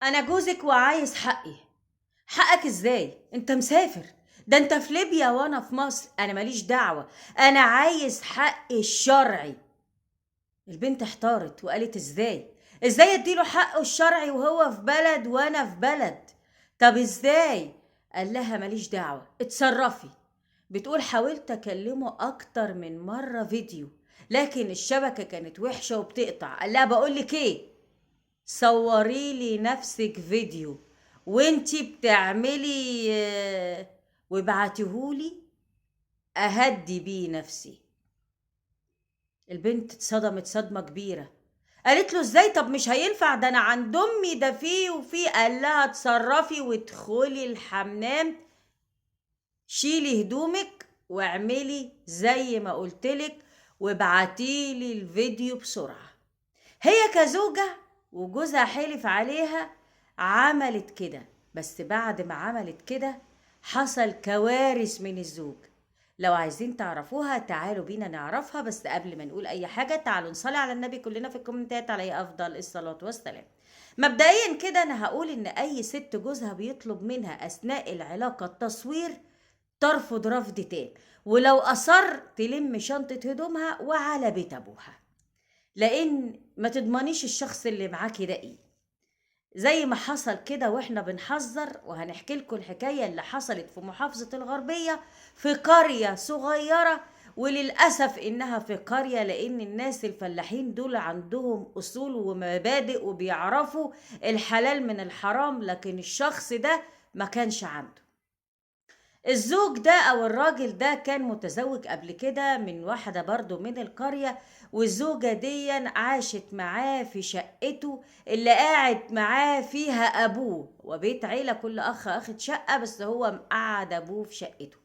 انا جوزك وعايز حقي. حقك ازاي؟ انت مسافر. ده انت في ليبيا وانا في مصر، انا ماليش دعوة. انا عايز حقي الشرعي. البنت احتارت وقالت ازاي اديله حقه الشرعي وهو في بلد وانا في بلد؟ طب ازاي؟ قال لها ماليش دعوة، اتصرفي. بتقول حاولت اكلمه اكتر من مرة فيديو، لكن الشبكة كانت وحشة وبتقطع. قال لها بقولك ايه، صوري لي نفسك فيديو وانتي بتعملي وابعتيهولي اهدي بيه نفسي. البنت اتصدمت صدمة كبيرة. قالت له ازاي؟ طب مش هينفع، ده انا عند امي، ده فيه وفيه. قال لها اتصرفي وادخلي الحمام، شيلي هدومك واعملي زي ما قلتلك وابعتيلي الفيديو بسرعة. هي كزوجة وجوزها حلف عليها عملت كده، بس بعد ما عملت كده حصل كوارث من الزوج. لو عايزين تعرفوها تعالوا بينا نعرفها، بس قبل ما نقول اي حاجة تعالوا نصلي على النبي كلنا في الكومنتات عليه افضل الصلاة والسلام. مبدئيا كده انا هقول ان اي ست جوزها بيطلب منها اثناء العلاقة التصوير ترفض رفض تام، ولو اصر تلم شنطة هدومها وعلى بيت ابوها، لان ما تضمنيش الشخص اللي معاكي ده ايه. زي ما حصل كده واحنا بنحذر، وهنحكي لكم الحكاية اللي حصلت في محافظة الغربية في قرية صغيرة. وللأسف إنها في قرية، لأن الناس الفلاحين دول عندهم أصول ومبادئ وبيعرفوا الحلال من الحرام، لكن الشخص ده ما كانش عنده. الزوج ده او الراجل ده كان متزوج قبل كده من واحدة برضو من القرية، والزوجة دي عاشت معاه في شقته اللي قاعد معاه فيها ابوه، وبيت عيلة كل اخ اخد شقة، بس هو مقعد ابوه في شقته.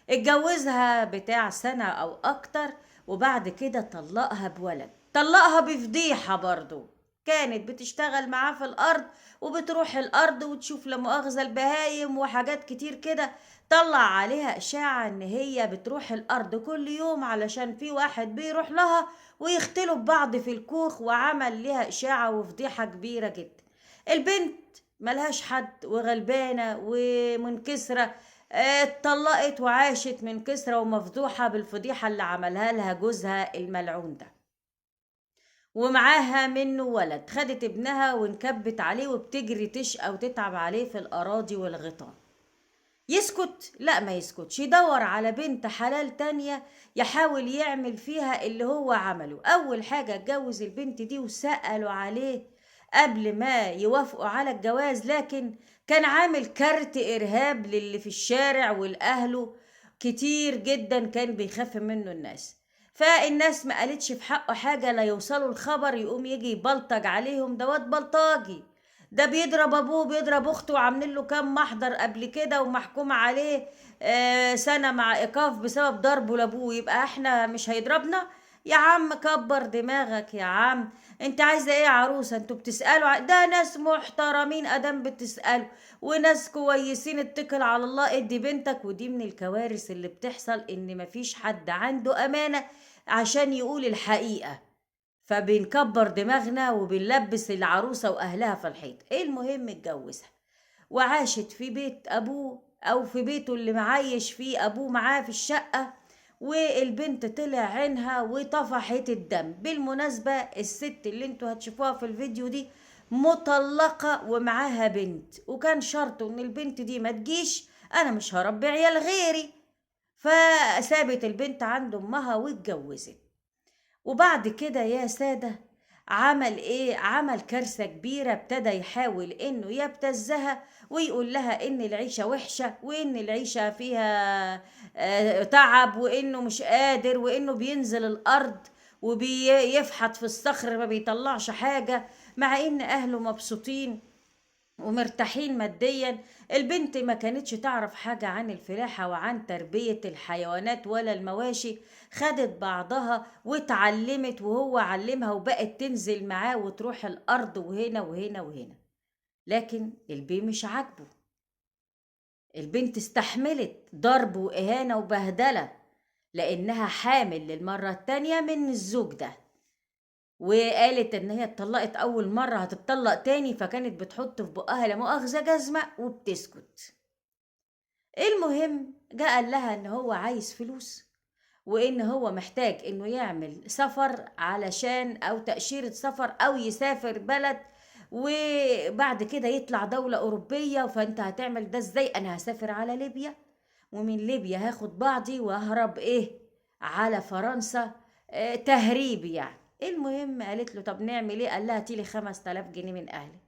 اتجوزها بتاع سنة او اكتر، وبعد كده طلقها بولد، طلقها بفضيحة برضو. كانت بتشتغل معاه في الارض، وبتروح الارض وتشوف لا مؤاخذة البهايم وحاجات كتير كده. طلع عليها اشاعة ان هي بتروح الارض كل يوم علشان في واحد بيروح لها ويختلوا ببعض في الكوخ، وعمل لها اشاعة وفضيحة كبيرة جدا. البنت ملهاش حد وغلبانة ومنكسرة، اتطلقت وعاشت منكسرة ومفضوحة بالفضيحة اللي عملها لها جوزها الملعون ده. ومعاها منه ولد، خدت ابنها وانكبت عليه وبتجري تشقى وتتعب عليه في الأراضي والغيطان. يسكت؟ لا ما يسكتش، يدور على بنت حلال تانية يحاول يعمل فيها اللي هو عمله. أول حاجة اتجوز البنت دي وسألوا عليه قبل ما يوافقوا على الجواز، لكن كان عامل كارت إرهاب للي في الشارع والأهله كتير جدا، كان بيخاف منه الناس. فالناس ما قالتش في حقه حاجة، لا يوصلوا الخبر يقوم يجي يبلطج عليهم. ده واد بلطاجي، ده بيضرب ابوه بيضرب اخته، وعاملين له كام محضر قبل كده ومحكوم عليه سنة مع ايقاف بسبب ضربه لابوه. يبقى احنا مش هيضربنا؟ يا عم كبر دماغك يا عم. انت عايزه ايه يا عروسه؟ انتوا بتسالوا ده ناس محترمين ادم بتسالوا، وناس كويسين، اتكل على الله ادي بنتك. ودي من الكوارث اللي بتحصل، ان مفيش حد عنده امانه عشان يقول الحقيقه، فبنكبر دماغنا وبنلبس العروسة وأهلها في الحيط. ايه المهم اتجوزها وعاشت في بيت أبوه، أو في بيته اللي معايش فيه أبوه معاه في الشقة. والبنت طلع عينها وطفحت الدم. بالمناسبة الست اللي انتوا هتشوفوها في الفيديو دي مطلقة ومعاها بنت، وكان شرطه ان البنت دي ما تجيش، انا مش هربي عيال غيري. فسابت البنت عند امها واتجوزت. وبعد كده يا سادة عمل ايه؟ عمل كارثة كبيرة. ابتدى يحاول انه يبتزها ويقول لها ان العيشة وحشة، وان العيشة فيها تعب، وانه مش قادر، وانه بينزل الارض وبيفحط في الصخر ما بيطلعش حاجة، مع ان اهله مبسوطين ومرتاحين ماديا. البنت ما كانتش تعرف حاجة عن الفلاحة وعن تربية الحيوانات ولا المواشي. خدت بعضها واتعلمت وهو علمها، وبقت تنزل معاه وتروح الأرض وهنا وهنا وهنا. لكن البي مش عاجبه. البنت استحملت ضرب وإهانة وبهدلة لأنها حامل للمرة التانية من الزوج ده. وقالت ان هي اتطلقت اول مرة هتتطلق تاني، فكانت بتحط في بقها لا مؤاخذة جزمة وبتسكت. المهم جه قال لها ان هو عايز فلوس، وان هو محتاج انه يعمل سفر علشان او تأشيرة سفر او يسافر بلد، وبعد كده يطلع دولة أوروبية. فأنت هتعمل ده ازاي؟ أنا هسافر على ليبيا، ومن ليبيا هاخد بعضي وأهرب على فرنسا، تهريب يعني. المهم قالت له طب نعمل ايه؟ قال لها هاتيلي 5000 جنيه من أهلي.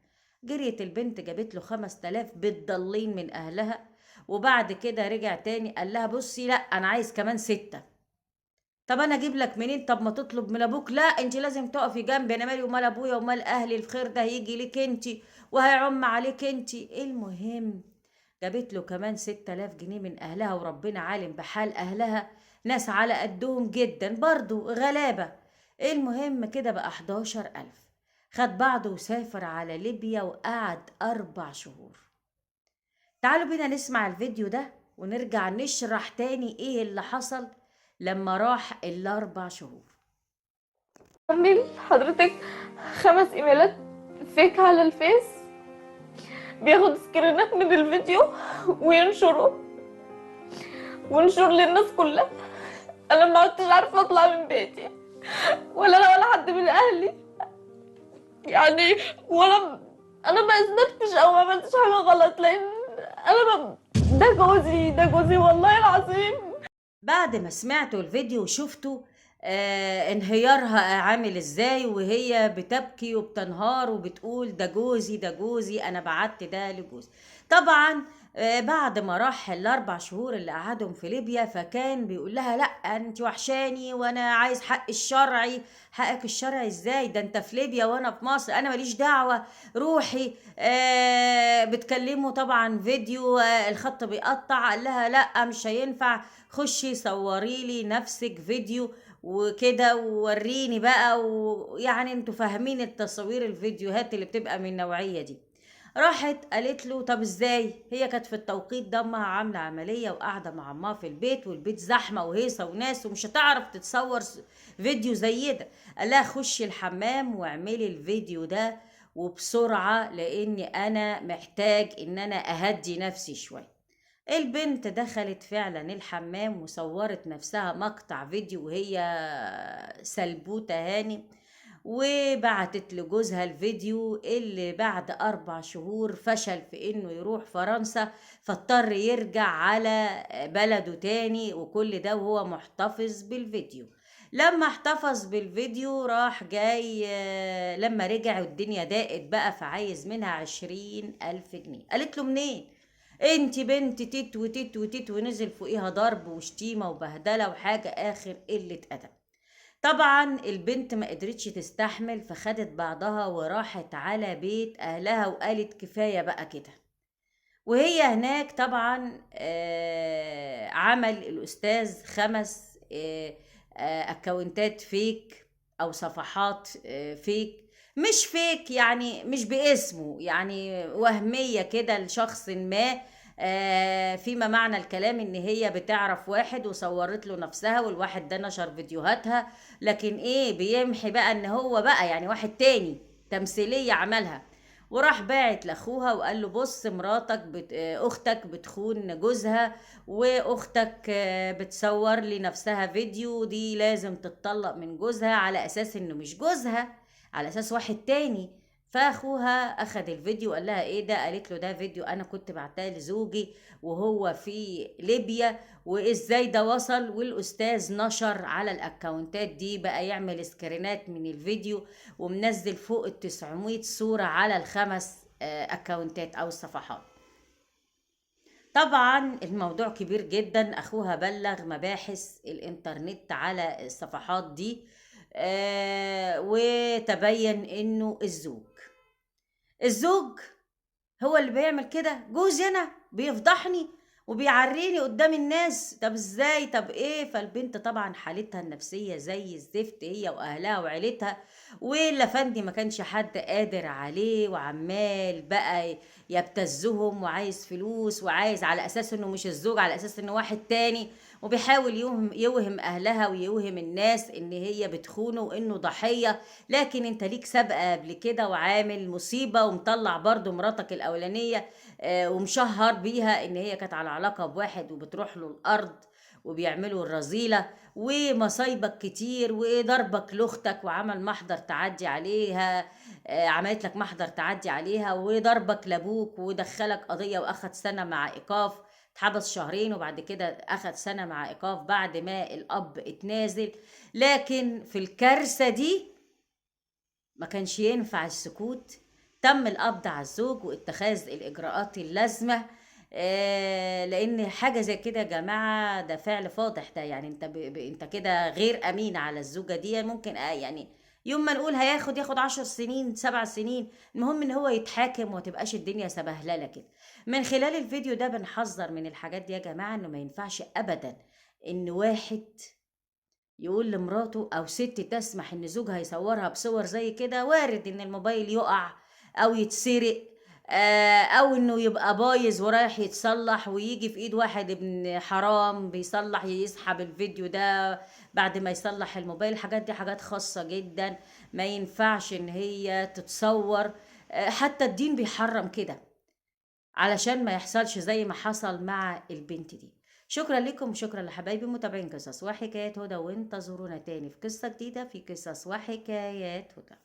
جريت البنت جابت له 5000 بتضلين من أهلها. وبعد كده رجع تاني قال لها بصي لا أنا عايز كمان 6. طب انا اجيب لك منين؟ طب ما تطلب من ابوك. لا انت لازم تقفي جنبي، انا مالي ومال ابويا ومال اهلي، الخير ده هيجي لك انت وهيعم عليك انت. المهم جابت له كمان 6000 جنيه من اهلها، وربنا عالم بحال اهلها، ناس على قدهم جدا برضو غلابة. المهم كده بقى 11000. خد بعضه وسافر على ليبيا وقعد 4 شهور. تعالوا بينا نسمع الفيديو ده ونرجع نشرح تاني ايه اللي حصل لما راح ال4 شهور. عامل حضرتك 5 ايميلات فيك على الفيس، بياخد سكرينات من الفيديو وينشره وينشر للناس كلها. انا ما عدتش عارفه اطلع من بيتي، ولا انا ولا حد من اهلي يعني، ولا انا ما اذنبتش او ما عملتش حاجه غلط، لان انا ده جوزي، ده جوزي والله العظيم. بعد ما سمعتوا الفيديو وشفتوا انهيارها عامل ازاي، وهي بتبكي وبتنهار وبتقول ده جوزي ده جوزي، انا بعت ده لجوزي. طبعا بعد ما راح ال4 شهور اللي قعدهم في ليبيا، فكان بيقول لها لا انت وحشاني وانا عايز حق الشرعي. حقك الشرعي ازاي؟ ده انت في ليبيا وانا في مصر، انا ماليش دعوة، روحي. بتكلمه طبعا فيديو، الخط بيقطع. قال لها لا مش هينفع، خشي صوري لي نفسك فيديو وكده ووريني بقى. ويعني انتوا فاهمين التصوير الفيديوهات اللي بتبقى من النوعية دي. راحت قالت له طب ازاي؟ هي كانت في التوقيت ده امها عامله عمليه وقاعده مع امها في البيت، والبيت زحمه وهيصه وناس ومش هتعرف تتصور فيديو زي ده. قال لها خشي الحمام واعملي الفيديو ده وبسرعه، لاني انا محتاج ان انا اهدي نفسي شويه. البنت دخلت فعلا الحمام وصورت نفسها مقطع فيديو وهي سلبوتة هاني، وبعتت لجوزها الفيديو اللي بعد 4 شهور فشل في انه يروح فرنسا، فاضطر يرجع على بلده تاني، وكل ده وهو محتفظ بالفيديو. لما احتفظ بالفيديو راح جاي، لما رجع الدنيا ضاقت بقى، فعايز منها 20 ألف جنيه. قالت له منين؟ انت بنت تيت وتيت وتيت، ونزل فوقيها ضرب وشتيمة وبهدلة وحاجة اخر قلة ادب. طبعا البنت ما قدرتش تستحمل، فخدت بعضها وراحت على بيت اهلها وقالت كفاية بقى كده. وهي هناك طبعا عمل الأستاذ 5 أكاونتات فيك أو صفحات فيك. مش فيك يعني مش باسمه، يعني وهمية كده لشخص ما. فيما معنى الكلام ان هي بتعرف واحد وصورت له نفسها، والواحد ده نشر فيديوهاتها، لكن ايه بيمحي بقى ان هو بقى يعني واحد تاني، تمثيلية عملها. وراح باعت لاخوها وقال له بص مراتك اختك بتخون جوزها، واختك بتصور لي نفسها فيديو، دي لازم تتطلق من جوزها على اساس انه مش جوزها، على اساس واحد تاني. فاخوها اخد الفيديو وقال لها ايه ده؟ قالت له ده فيديو انا كنت بعتاه لزوجي وهو في ليبيا، وازاي ده وصل؟ والاستاذ نشر على الاكونتات دي بقى يعمل سكرينات من الفيديو، ومنزل فوق 900 صورة على ال5 أكاونتات أو الصفحات. طبعا الموضوع كبير جدا. أخوها بلغ مباحث الإنترنت على الصفحات دي، وتبين إنه الزوج هو اللي بيعمل كده. جوزي انا بيفضحني وبيعريني قدام الناس، طب ازاي؟ طب ايه؟ فالبنت طبعا حالتها النفسية زي الزفت، هي واهلها وعيلتها. والافندي ما كانش حد قادر عليه، وعمال بقى يبتزهم وعايز فلوس، وعايز على اساس انه مش الزوج، على اساس انه واحد تاني. وبيحاول يوهم اهلها ويوهم الناس ان هي بتخونه وانه ضحية. لكن انت ليك سابقة قبل كده وعامل مصيبة ومطلع برضو مراتك الاولانية ومشهر بيها ان هي كانت على علاقة بواحد وبتروح له الارض وبيعملوا الرذيلة ومصايبك كتير وضربك لاختك وعمل محضر تعدي عليها. عملت لك محضر تعدي عليها وضربك لابوك ودخلك قضية واخد سنة مع ايقاف. اتحبس شهرين وبعد كده اخد سنة مع ايقاف بعد ما الاب اتنازل. لكن في الكارثة دي ما كانش ينفع السكوت. تم القبض على الزوج واتخاذ الإجراءات اللازمة. لأن حاجة زي كده يا جماعة ده فعل فاضح. ده يعني انت كده غير أمين على الزوجة دي. ممكن يعني يوم ما نقول ياخد 10 سنين 7 سنين، المهم ان هو يتحاكم وما تبقاش الدنيا سبهلله كده. من خلال الفيديو ده بنحذر من الحاجات دي يا جماعة، انه ما ينفعش ابدا ان واحد يقول لمراته او ست تسمح ان زوجها يصورها بصور زي كده. وارد ان الموبايل يقع او يتسرق، او انه يبقى بايظ ورايح يتصلح ويجي في ايد واحد ابن حرام بيصلح يسحب الفيديو ده بعد ما يصلح الموبايل. الحاجات دي حاجات خاصة جدا، ما ينفعش ان هي تتصور. حتى الدين بيحرم كده علشان ما يحصلش زي ما حصل مع البنت دي. شكرا لكم وشكرا لحبايبي متابعين قصص وحكايات هدى، وانتظرونا تاني في قصة جديدة في قصص وحكايات هدى.